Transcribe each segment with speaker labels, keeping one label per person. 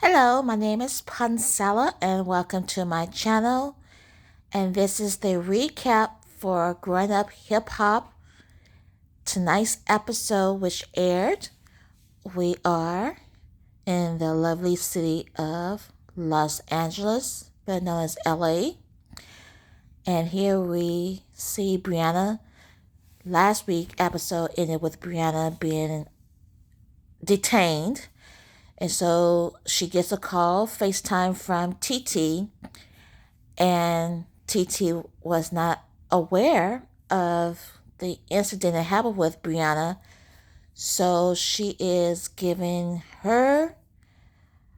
Speaker 1: Hello, my name is Pansella and welcome to my channel. And this is the recap for Growing Up Hip Hop. Tonight's episode, which aired, we are in the lovely city of Los Angeles, better known as LA. And here we see Briana. Last week episode ended with Briana being detained. And so she gets a call, FaceTime from TT, and TT was not aware of the incident that happened with Briana. So she is giving her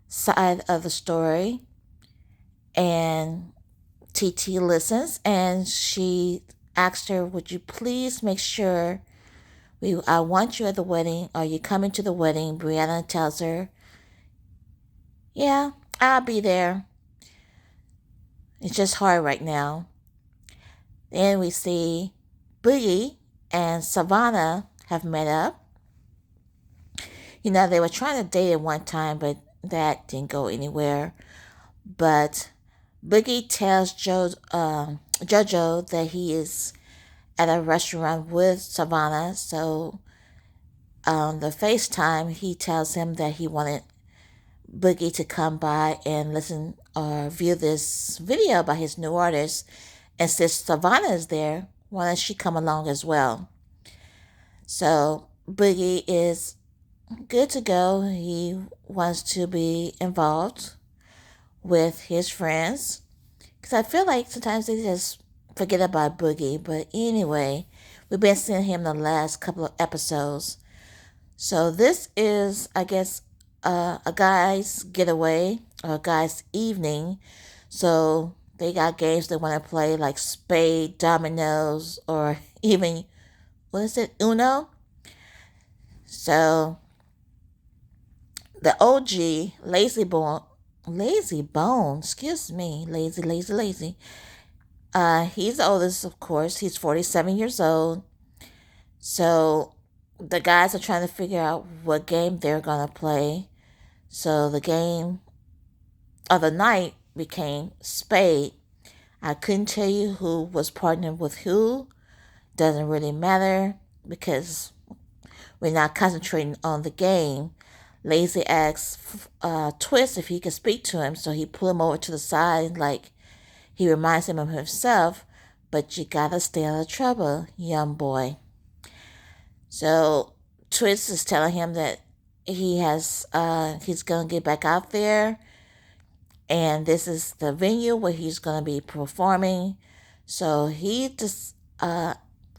Speaker 1: side of the story, and TT listens, and she asked her, "Would you please make sure I want you at the wedding? Are you coming to the wedding?" Briana tells her, "Yeah, I'll be there. It's just hard right now." Then we see Boogie and Savannah have met up. They were trying to date at one time, but that didn't go anywhere. But Boogie tells JoJo that he is at a restaurant with Savannah. So on the FaceTime, he tells him that he wanted Boogie to come by and listen or view this video by his new artist. And since Savannah is there, why don't she come along as well? So Boogie is good to go. He wants to be involved with his friends. Because I feel like sometimes they just forget about Boogie. But anyway, we've been seeing him the last couple of episodes. So this is, I guess, a guy's getaway or a guy's evening. So they got games they want to play like spade, dominoes, or even, what is it, Uno? So the OG, Lazy Bone, excuse me, Lazy. He's the oldest, of course. He's 47 years old. So the guys are trying to figure out what game they're going to play. So the game of the night became Spade. I couldn't tell you who was partnered with who. Doesn't really matter because we're not concentrating on the game. Lazy asks Twist if he can speak to him, so he pull him over to the side, like he reminds him of himself. But you gotta stay out of trouble, young boy. So Twist is telling him that he's gonna get back out there, and this is the venue where he's gonna be performing. So he just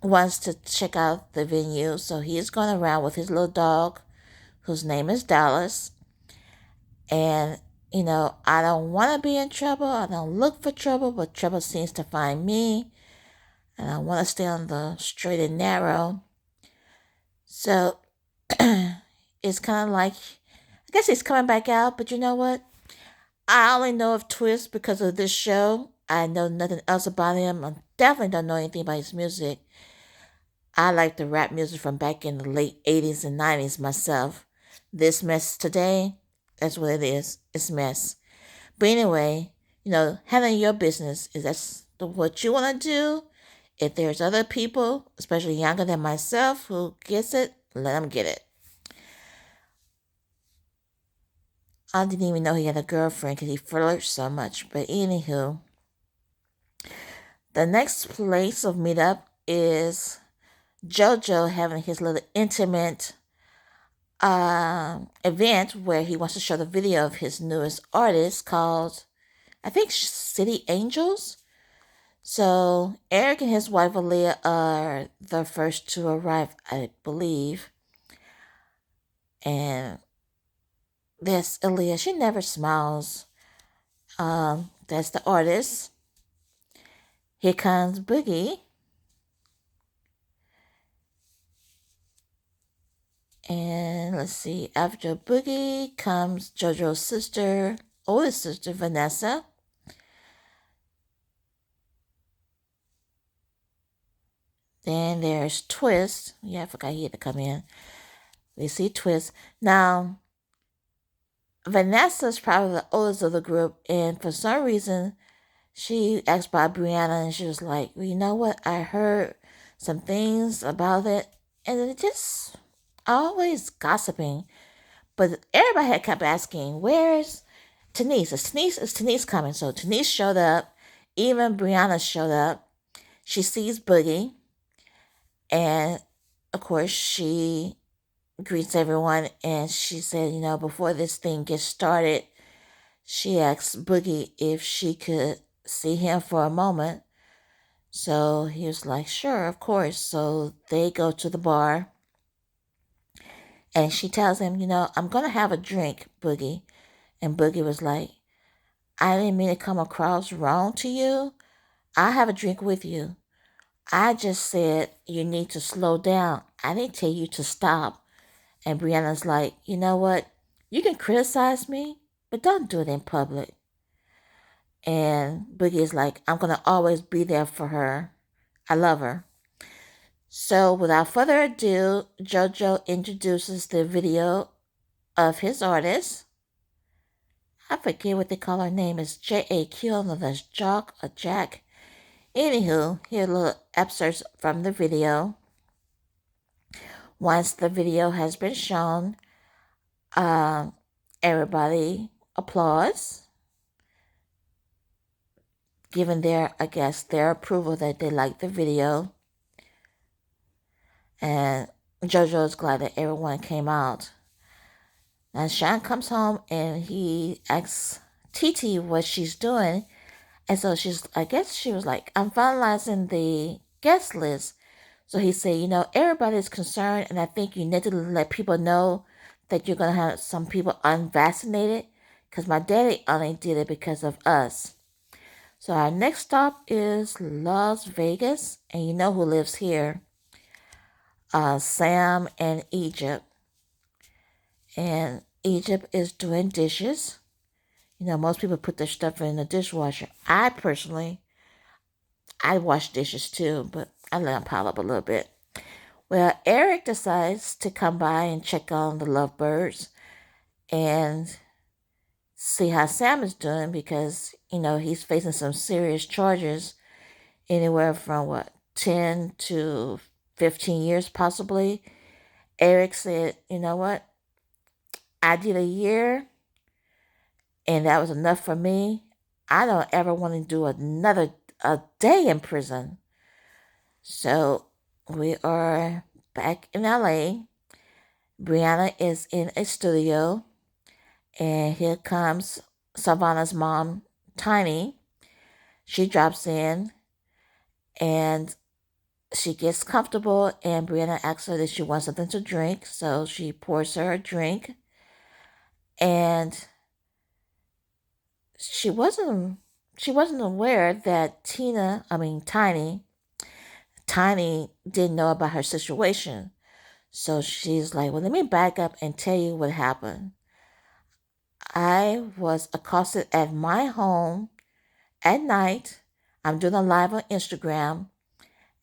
Speaker 1: wants to check out the venue. So he's going around with his little dog, whose name is Dallas. And I don't want to be in trouble. I don't look for trouble, but trouble seems to find me. And I want to stay on the straight and narrow. So it's kind of like, I guess he's coming back out, but you know what? I only know of Twist because of this show. I know nothing else about him. I definitely don't know anything about his music. I like the rap music from back in the late 80s and 90s myself. This mess today, that's what it is. It's mess. But anyway, handling your business, is that's what you want to do. If there's other people, especially younger than myself, who gets it, let them get it. I didn't even know he had a girlfriend because he flirts so much. But anywho, the next place of meetup is JoJo having his little intimate event where he wants to show the video of his newest artist called, I think, City Angels. So Eric and his wife AALIYAH are the first to arrive, I believe. And this AALIYAH, she never smiles. That's the artist. Here comes Boogie. And let's see, after Boogie comes JoJo's sister, oldest sister, Vanessa. Then there's Twist. Yeah, I forgot he had to come in. We see Twist. Now, Vanessa is probably the oldest of the group, and for some reason, she asked about Briana, and she was like, well, you know what? I heard some things about it, and it just always gossiping. But everybody had kept asking, where's Tanise? Is Tanise coming? So Tanise showed up. Even Briana showed up. She sees Boogie, and of course, she greets everyone, and she said, before this thing gets started, she asked Boogie if she could see him for a moment. So he was like, sure, of course. So they go to the bar, and she tells him, I'm going to have a drink, Boogie. And Boogie was like, I didn't mean to come across wrong to you. I'll have a drink with you. I just said you need to slow down. I didn't tell you to stop. And Brianna's like, you know what? You can criticize me, but don't do it in public. And Boogie is like, I'm going to always be there for her. I love her. So without further ado, JoJo introduces the video of his artist. I forget what they call her name. It's JAQ. I don't know if that's Jock or Jack. Anywho, here are little excerpts from the video. Once the video has been shown, everybody applauds, giving their approval that they like the video. And JoJo is glad that everyone came out. Now Sean comes home and he asks Titi what she's doing. And so I guess she was like, I'm finalizing the guest list. So he said, everybody's concerned, and I think you need to let people know that you're going to have some people unvaccinated, because my daddy only did it because of us. So our next stop is Las Vegas, and you know who lives here? Sam and Egypt. And Egypt is doing dishes. Most people put their stuff in the dishwasher. I wash dishes too, but I let them pile up a little bit. Well, Eric decides to come by and check on the lovebirds and see how Sam is doing, because, he's facing some serious charges, anywhere from 10 to 15 years possibly. Eric said, you know what? I did a year and that was enough for me. I don't ever want to do a day in prison. So we are back in LA. Briana is in a studio, and here comes Savannah's mom, Tiny. She drops in, and she gets comfortable, and Briana asks her that she wants something to drink, so she pours her a drink, and she wasn't aware that Tiny didn't know about her situation. So she's like, well, let me back up and tell you what happened. I was accosted at my home at night. I'm doing a live on Instagram,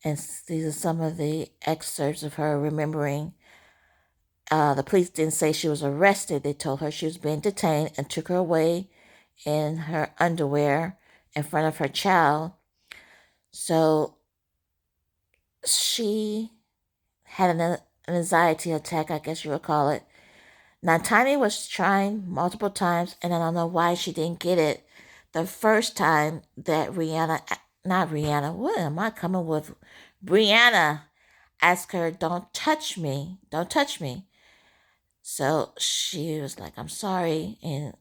Speaker 1: and these are some of the excerpts of her remembering. The police didn't say she was arrested. They told her she was being detained and took her away in her underwear in front of her child. So she had an anxiety attack, I guess you would call it. Now, Tiny was trying multiple times, and I don't know why she didn't get it the first time that Briana asked her, don't touch me. So she was like, I'm sorry. And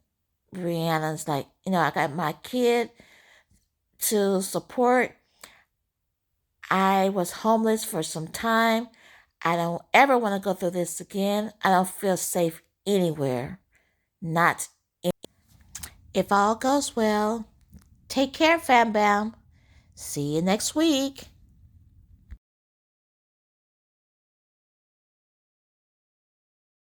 Speaker 1: Brianna's like, I got my kid to support. I was homeless for some time. I don't ever want to go through this again. I don't feel safe anywhere. Not in. If all goes well, take care, fam bam. See you next week.